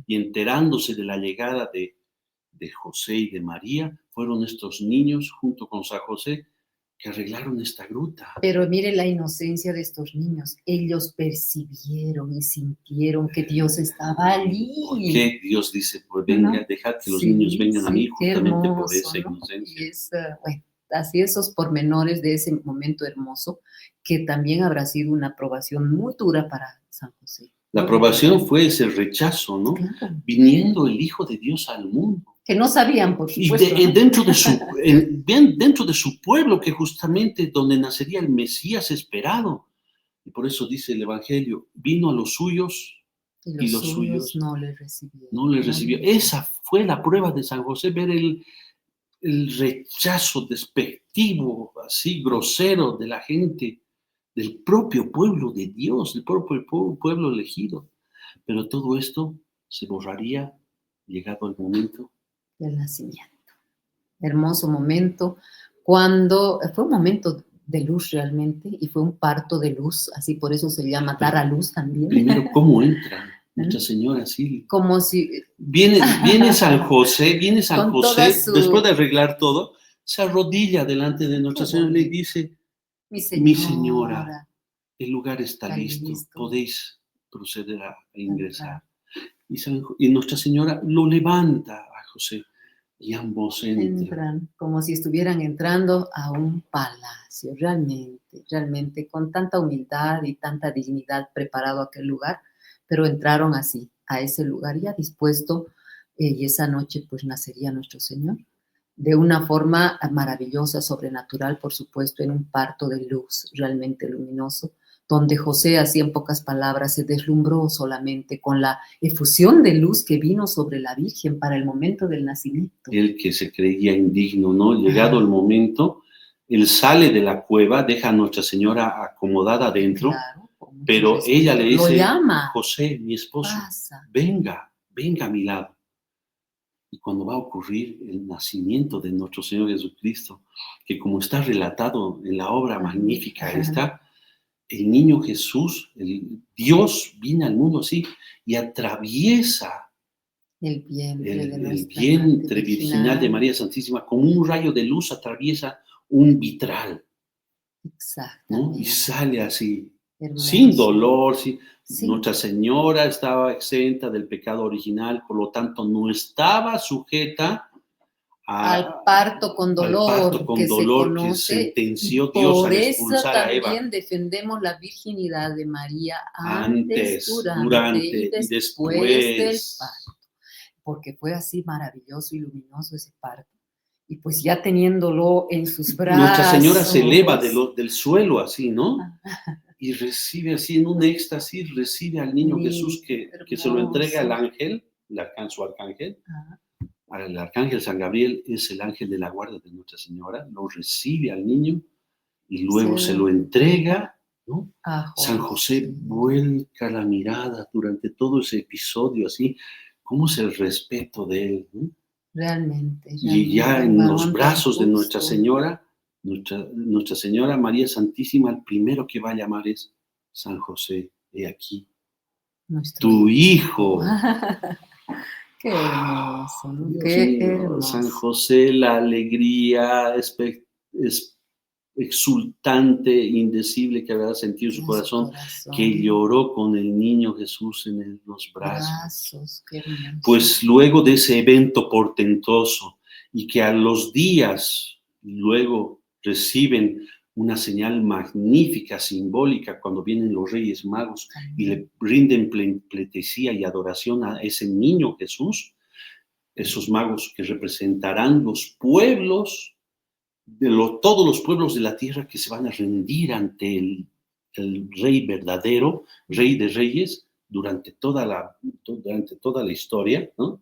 Y enterándose de la llegada de José y de María, fueron estos niños junto con San José que arreglaron esta gruta. Pero mire la inocencia de estos niños. Ellos percibieron y sintieron que Dios estaba allí. ¿Por qué Dios dice, pues venga, dejad que los niños vengan a mí justamente hermoso, por esa inocencia? Y bueno, así esos pormenores de ese momento hermoso, que también habrá sido una aprobación muy dura para San José. La aprobación fue ese rechazo, ¿no? Claro. Viniendo el Hijo de Dios al mundo. Que no sabían, por supuesto. Y dentro de su pueblo, que justamente donde nacería el Mesías esperado. Y por eso dice el Evangelio, vino a los suyos y los suyos no le recibieron. No le recibió. Esa fue la prueba de San José, ver el rechazo despectivo, así grosero de la gente, del propio pueblo de Dios, del propio pueblo elegido. Pero todo esto se borraría llegado el momento del nacimiento. Hermoso momento, cuando fue un momento de luz realmente, y fue un parto de luz, así por eso se llama dar a luz también. Primero, ¿cómo entra Nuestra Señora así? Como si... Viene San José, después de arreglar todo, se arrodilla delante de Nuestra Señora y le dice, mi señora, el lugar está listo, podéis proceder a ingresar. Y Nuestra Señora lo levanta a José y ambos entran. Como si estuvieran entrando a un palacio, realmente, con tanta humildad y tanta dignidad preparado aquel lugar, pero entraron así, a ese lugar ya dispuesto, y esa noche pues nacería nuestro Señor, de una forma maravillosa, sobrenatural, por supuesto, en un parto de luz realmente luminoso, donde José, así en pocas palabras, se deslumbró solamente con la efusión de luz que vino sobre la Virgen para el momento del nacimiento. Él que se creía indigno, ¿no? Llegado el momento, él sale de la cueva, deja a Nuestra Señora acomodada adentro, claro, pero ella le dice, lo llama, José, mi esposo, venga a mi lado. Y cuando va a ocurrir el nacimiento de nuestro Señor Jesucristo, que como está relatado en la obra magnífica esta, el niño Jesús, el Dios, viene al mundo así y atraviesa el vientre virginal de María Santísima, como un rayo de luz atraviesa un vitral. Exactamente. ¿No? Y sale así sin Hermoso. dolor. Sí. Nuestra Señora estaba exenta del pecado original, por lo tanto no estaba sujeta Al parto con dolor que que se conoce, sentenció y Dios por al eso expulsar a Eva. también defendemos la virginidad de María Antes, durante y y después del después. parto, porque fue así maravilloso y luminoso ese parto. Y pues ya teniéndolo en sus Nuestra Señora se eleva brazos. del suelo así, ¿no? Ah, Y recibe así en un éxtasis, recibe al niño Jesús que se lo entrega al hermoso. ángel, su arcángel. Ah, El arcángel San Gabriel es el ángel de la guarda de Nuestra Señora, lo recibe al niño y luego se lo entrega, ¿no? San José vuelca la mirada durante todo ese episodio, así, cómo es el respeto de él, ¿no? Realmente, Y ya un en los varón tan brazos de Nuestra justo. Señora, Nuestra Señora María Santísima, el primero que va a llamar es San José, he aquí, Nuestro tu hijo. Qué hermoso, ¿no? Dios Qué mío, San hermoso. José, la alegría exultante, indecible que habrá sentido en su En su corazón, corazón. que lloró con el niño Jesús en los brazos. Qué hermoso. Pues luego de ese evento portentoso y que a los días luego reciben una señal magnífica, simbólica, cuando vienen los Reyes Magos y le rinden pleitesía y adoración a ese niño Jesús, esos magos que representarán los pueblos, todos los pueblos de la tierra que se van a rendir ante el Rey verdadero, Rey de Reyes, durante toda la historia, ¿no?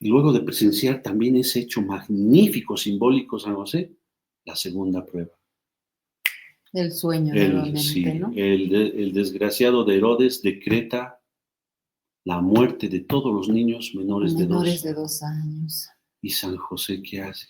Y luego de presenciar también ese hecho magnífico, simbólico, San José, la segunda prueba. El sueño nuevamente, Sí, ¿no? el desgraciado de Herodes decreta la muerte de todos los niños menores de 2 años. ¿Y San José qué hace?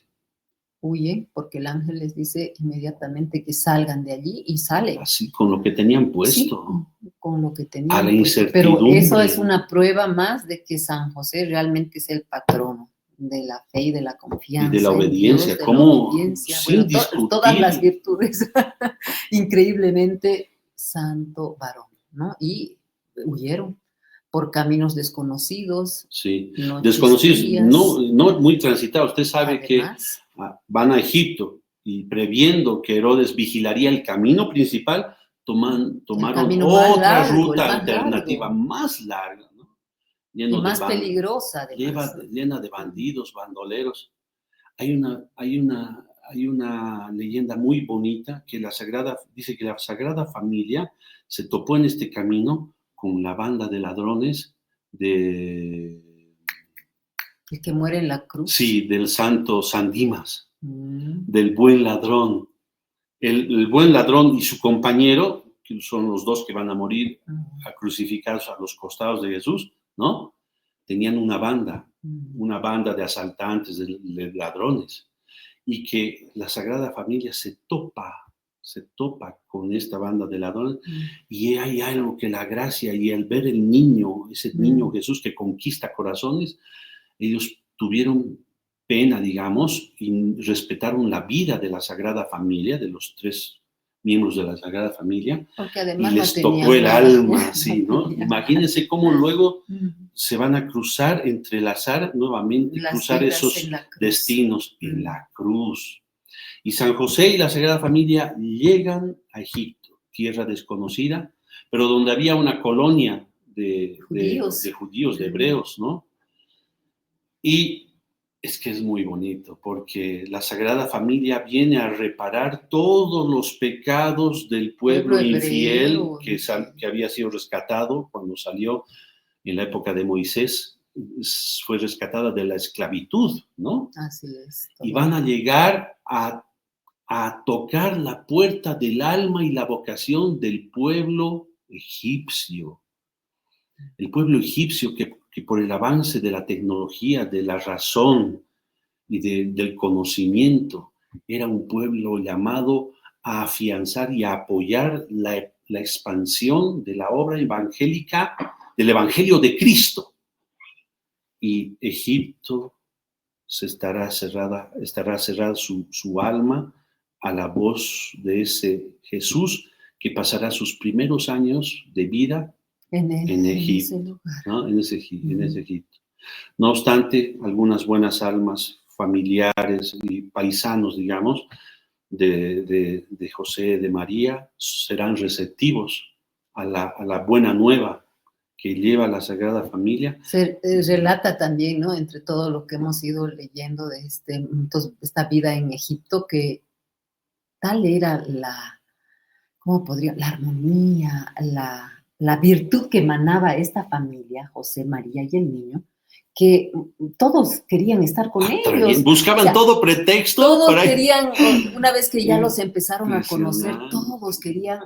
Huye, porque el ángel les dice inmediatamente que salgan de allí y salen. Así, con lo que tenían puesto. Sí, con lo que tenían a la puesto. incertidumbre. Pero eso es una prueba más de que San José realmente es el patrono de la fe y de la confianza. Y de la obediencia. Dios, ¿Cómo? Bueno, todas las virtudes. Increíblemente santo varón, ¿no? Y huyeron por caminos desconocidos. Sí, desconocidos, no muy transitados. Usted sabe Además, que van a Egipto y previendo que Herodes vigilaría el camino principal, tomaron otra ruta alternativa más larga, ¿no? Y más peligrosa, además. Llena de bandidos, bandoleros. Hay una leyenda muy bonita que dice que la Sagrada Familia se topó en este camino con la banda de ladrones El que muere en la cruz. Sí, del santo San Dimas, del buen ladrón. El buen ladrón y su compañero, que son los dos que van a morir crucificados a los costados de Jesús, ¿no? Tenían una banda de asaltantes, de ladrones. Y que la Sagrada Familia se topa con esta banda de ladrones, y hay algo que la gracia y el ver el niño, ese niño Jesús que conquista corazones, ellos tuvieron pena, digamos, y respetaron la vida de la Sagrada Familia, de los 3 miembros de la Sagrada Familia, porque además y les tocó el alma, ¿sí, no? Imagínense cómo luego se van a entrelazar nuevamente, cruzar esos destinos en la cruz. Y San José y la Sagrada Familia llegan a Egipto, tierra desconocida, pero donde había una colonia de judíos, de hebreos, ¿no? Y es que es muy bonito, porque la Sagrada Familia viene a reparar todos los pecados del pueblo infiel que había sido rescatado cuando salió en la época de Moisés, fue rescatada de la esclavitud, ¿no? Así es. Y van a llegar a tocar la puerta del alma y la vocación del pueblo egipcio. El pueblo egipcio que por el avance de la tecnología, de la razón y del conocimiento, era un pueblo llamado a afianzar y a apoyar la expansión de la obra evangélica, del Evangelio de Cristo. Y Egipto estará cerrada su alma a la voz de ese Jesús que pasará sus primeros años de vida en ese Egipto, lugar. ¿no? En ese Egipto. No obstante, algunas buenas almas familiares y paisanos, digamos, de José, de María, serán receptivos a la buena nueva que lleva la Sagrada Familia. Se relata también, ¿no? Entre todo lo que hemos ido leyendo de esta vida en Egipto, que tal era ¿cómo podría? La armonía, la virtud que emanaba esta familia, José, María y el niño, que todos querían estar con ellos. También buscaban, o sea, todo pretexto. Todos querían, una vez que ya los empezaron a conocer, todos querían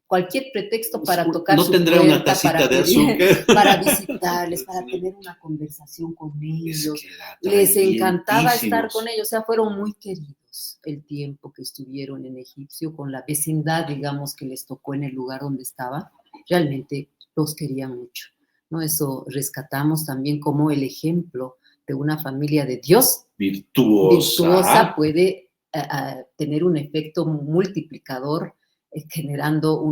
cualquier pretexto para tocar no su tendrá puerta, una tacita para de azúcar, para visitarles, para tener una conversación con ellos. Les encantaba estar con ellos, o sea, fueron muy queridos el tiempo que estuvieron en Egipcio, con la vecindad, digamos, que les tocó en el lugar donde estaba. Realmente los querían mucho, ¿no? Eso rescatamos también como el ejemplo de una familia de Dios virtuosa puede tener un efecto multiplicador, generando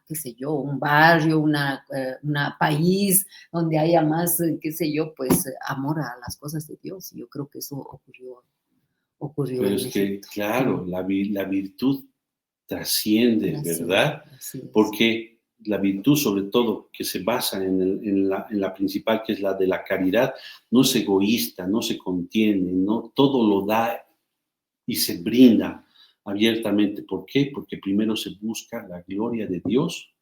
qué sé yo, un barrio, una país donde haya más, qué sé yo, pues amor a las cosas de Dios. Y yo creo que eso ocurrió. Pero es que, claro, la virtud trasciende, ¿verdad? Porque la virtud, sobre todo, que se basa en la principal, que es la de la caridad, no es egoísta, no se contiene, no todo lo da y se brinda abiertamente. ¿Por qué? Porque primero se busca la gloria de Dios,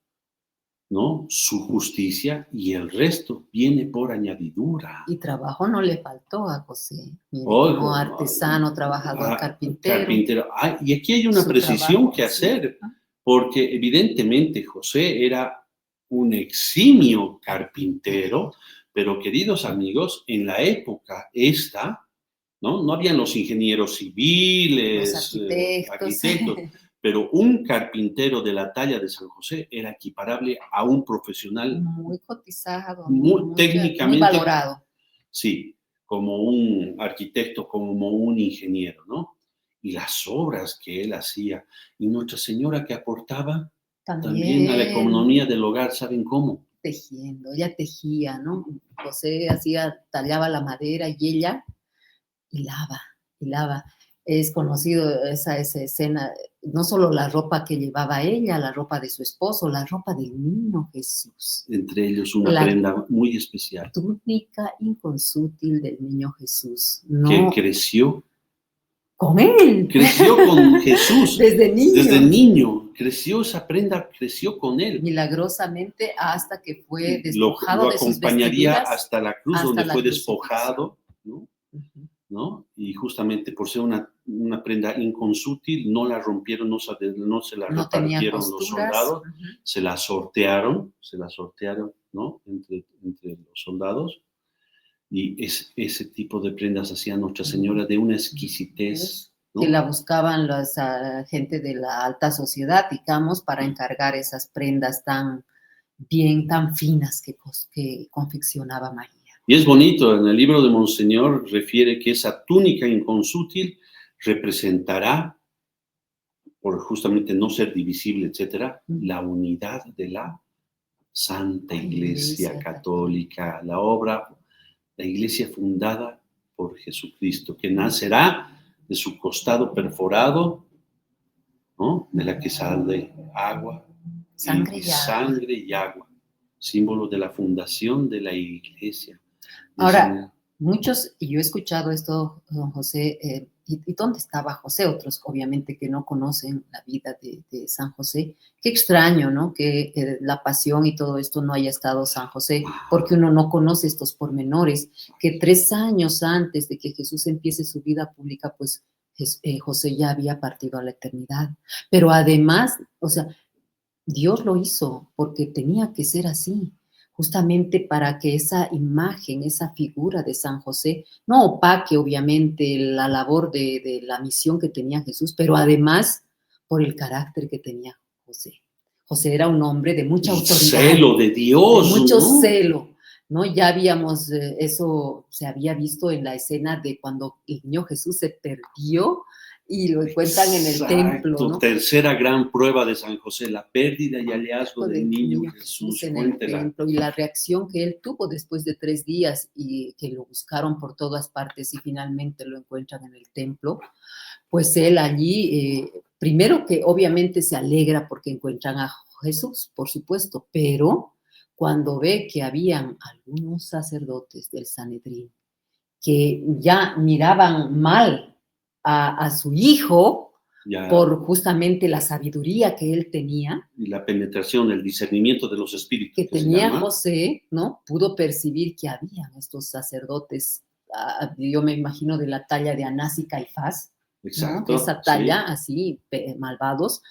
¿no? Su justicia, y el resto viene por añadidura. Y trabajo no le faltó a José, como artesano, trabajador, carpintero. Y aquí hay una precisión que hacer, porque evidentemente José era un eximio carpintero, pero queridos amigos, en la época no habían los ingenieros civiles, los arquitectos, pero un carpintero de la talla de San José era equiparable a un profesional muy cotizado, técnicamente, muy valorado. Sí, como un arquitecto, como un ingeniero, ¿no? Y las obras que él hacía. Y Nuestra Señora, que aportaba también a la economía del hogar, ¿saben cómo? Tejiendo, ella tejía, ¿no? José tallaba la madera y ella hilaba. Es conocido esa escena, no solo la ropa que llevaba ella, la ropa de su esposo, la ropa del niño Jesús. Entre ellos una prenda muy especial. Túnica inconsútil del niño Jesús. Que creció con él. Creció con Jesús. Desde niño. Creció esa prenda, creció con él. Milagrosamente hasta que fue despojado lo acompañaría hasta la cruz, donde fue despojado, ¿no? Uh-huh. ¿No? Y justamente por ser una prenda inconsútil, no la rompieron, no se la repartieron los soldados, se la sortearon, ¿no? Entre los soldados. Y ese tipo de prendas hacía Nuestra Señora de una exquisitez, ¿no? Que la buscaban la gente de la alta sociedad, digamos, para encargar esas prendas tan finas que confeccionaba María. Y es bonito, en el libro de Monseñor refiere que esa túnica inconsútil representará, por justamente no ser divisible, etcétera, la unidad de la Santa Iglesia Católica, la Iglesia fundada por Jesucristo, que nacerá de su costado perforado, ¿no? De la que sale agua, sangre y agua, símbolo de la fundación de la Iglesia. Ahora, muchos, y yo he escuchado esto, don José, ¿y dónde estaba José? Otros, obviamente, que no conocen la vida de San José. Qué extraño, ¿no? Que la pasión y todo esto no haya estado San José, porque uno no conoce estos pormenores, que 3 años antes de que Jesús empiece su vida pública, pues José ya había partido a la eternidad. Pero además, o sea, Dios lo hizo porque tenía que ser así, justamente para que esa imagen, esa figura de San José, no opaque obviamente la labor de la misión que tenía Jesús, pero además por el carácter que tenía José. José era un hombre de mucha autoridad. Celo de Dios. De mucho celo, ¿no? Ya habíamos, eso se había visto en la escena de cuando el niño Jesús se perdió y lo encuentran en el templo, ¿no? Tercera gran prueba de San José, la pérdida y hallazgo del niño Jesús. En el templo, y la reacción que él tuvo después de 3 días y que lo buscaron por todas partes y finalmente lo encuentran en el templo, pues él allí, primero que obviamente se alegra porque encuentran a Jesús, por supuesto, pero cuando ve que habían algunos sacerdotes del Sanedrín que ya miraban mal a su hijo Ya, por justamente la sabiduría que él tenía, y la penetración, el discernimiento de los espíritus que que se tenía llama. José, ¿no? Pudo percibir que habían estos sacerdotes, yo me imagino de la talla de Anás y Caifás, ¿no? Exacto, De esa sí. talla, así, malvados,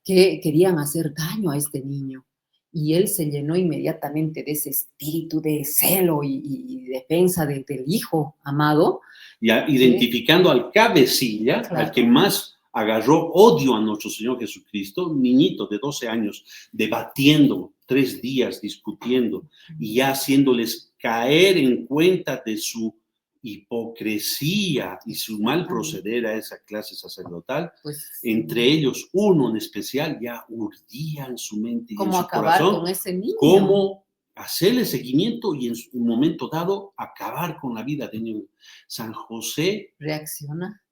que querían hacer daño a este niño. Y él se llenó inmediatamente de ese espíritu de celo y defensa del hijo amado. Ya identificando al cabecilla, Claro. al que más agarró odio a nuestro Señor Jesucristo, un niñito de 12 años, debatiendo 3 días, discutiendo, y ya haciéndoles caer en cuenta de su hipocresía y su mal proceder a esa clase sacerdotal. Pues, Entre ellos, uno en especial, ya urdía en su mente y en ¿cómo su acabar corazón con ese niño? cómo hacerle seguimiento y en un momento dado acabar con la vida de niño. San José Reacciona.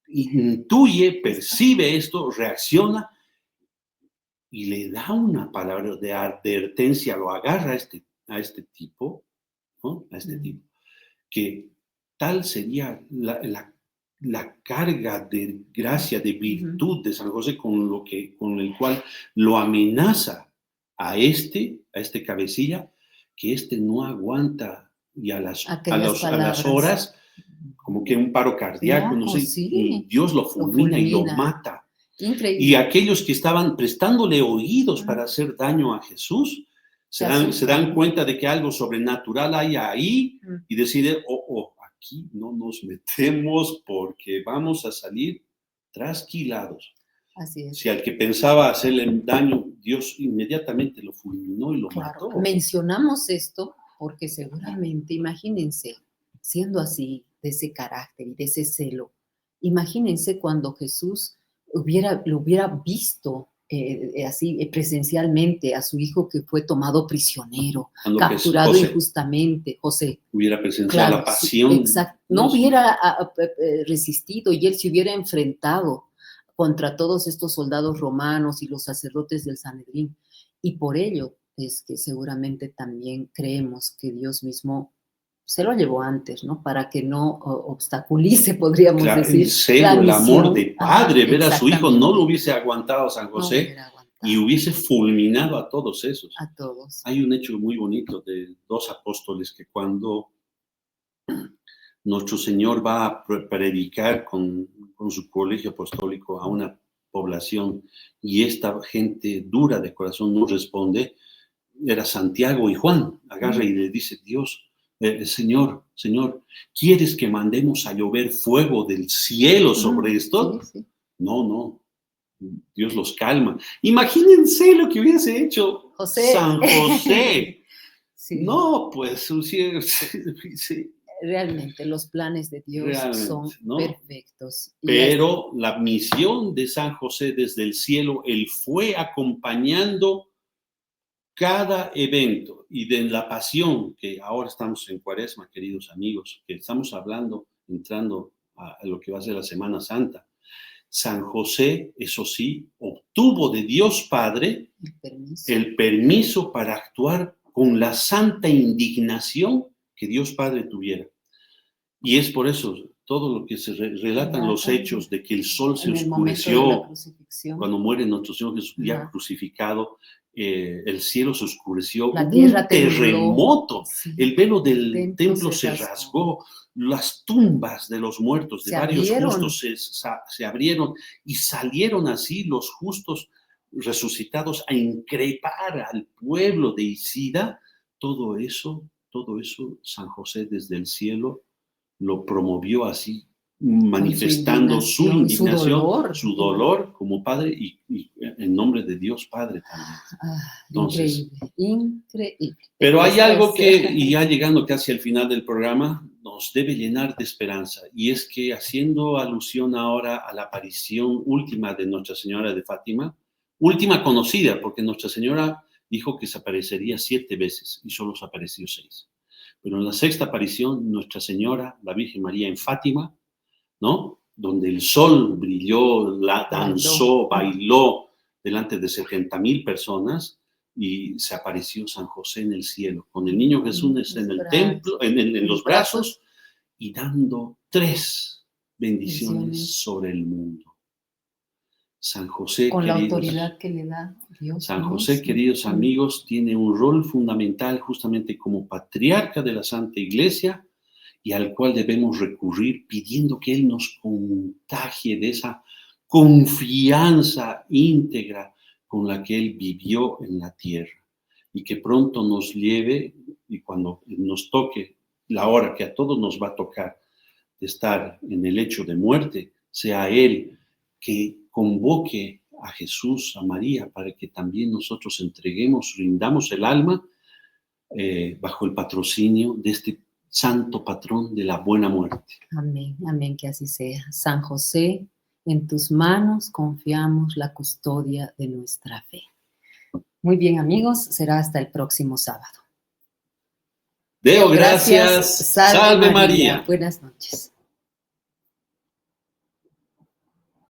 intuye, percibe esto, reacciona y le da una palabra de advertencia, lo agarra a este tipo, ¿no? A este tipo, que tal sería la carga de gracia, de virtud de San José con el cual lo amenaza a este cabecilla, que no aguanta y a las horas, como que un paro cardíaco, Claro, no sé, sí. Dios lo fulmina y lo mata. Increíble. Y aquellos que estaban prestándole oídos para hacer daño a Jesús, se dan cuenta de que algo sobrenatural hay ahí y deciden, aquí no nos metemos porque vamos a salir trasquilados. Así es. Si al que pensaba hacerle daño, Dios inmediatamente lo fulminó y lo mató. Mencionamos esto porque seguramente, imagínense, siendo así, de ese carácter y de ese celo, imagínense cuando Jesús lo hubiera visto así presencialmente a su hijo que fue tomado prisionero, Cuando capturado injustamente, José. Hubiera presenciado la pasión. Exacto. No hubiera resistido y él se hubiera enfrentado contra todos estos soldados romanos y los sacerdotes del Sanedrín. Y por ello es que seguramente también creemos que Dios mismo se lo llevó antes, ¿no? Para que no obstaculice, podríamos decir. El celo, el amor de padre, ver a su hijo, no lo hubiese aguantado San José y hubiese fulminado a todos esos. A todos. Hay un hecho muy bonito de 2 apóstoles que cuando nuestro Señor va a predicar con su colegio apostólico a una población y esta gente dura de corazón no responde, era Santiago y Juan, agarra y le dice, Dios, Señor, ¿quieres que mandemos a llover fuego del cielo sobre esto? Sí. No, Dios los calma. Imagínense lo que hubiese hecho San José. Sí. No, pues, sí. Realmente los planes de Dios son perfectos. Pero la misión de San José desde el cielo, él fue acompañando cada evento y de la pasión, que ahora estamos en Cuaresma, queridos amigos, que estamos hablando, entrando a lo que va a ser la Semana Santa. San José, eso sí, obtuvo de Dios Padre el permiso para actuar con la santa indignación que Dios Padre tuviera. Y es por eso todo lo que se relatan los hechos de que el sol se oscureció cuando muere nuestro Señor Jesús ya crucificado, el cielo se oscureció, la tierra un terremoto, el velo del templo se rasgó, las tumbas de los muertos, de varios justos, se abrieron y salieron así los justos resucitados a increpar al pueblo de Isida. Todo eso San José desde el cielo lo promovió así, manifestando su indignación, su dolor como padre y en nombre de Dios Padre también. Entonces, increíble. Pero hay algo que, y ya llegando casi al final del programa, nos debe llenar de esperanza, y es que, haciendo alusión ahora a la aparición última de Nuestra Señora de Fátima, última conocida, porque Nuestra Señora dijo que se aparecería 7 veces y solo se apareció 6. Pero en la 6ª aparición, Nuestra Señora, la Virgen María en Fátima, ¿no? Donde el sol brilló, danzó, bailó delante de 70,000 personas, y se apareció San José en el cielo, con el niño Jesús en el templo, en los brazos, y dando 3 bendiciones sobre el mundo. San José, con la autoridad que le da Dios. San José, queridos amigos, tiene un rol fundamental justamente como patriarca de la Santa Iglesia, y al cual debemos recurrir pidiendo que Él nos contagie de esa confianza íntegra con la que Él vivió en la tierra, y que pronto nos lleve, y cuando nos toque la hora que a todos nos va a tocar de estar en el lecho de muerte, sea Él que convoque a Jesús, a María, para que también nosotros entreguemos, rindamos el alma bajo el patrocinio de este santo patrón de la buena muerte. Amén, amén, que así sea. San José, en tus manos confiamos la custodia de nuestra fe. Muy bien, amigos, será hasta el próximo sábado. Deo gracias. Salve María. Buenas noches.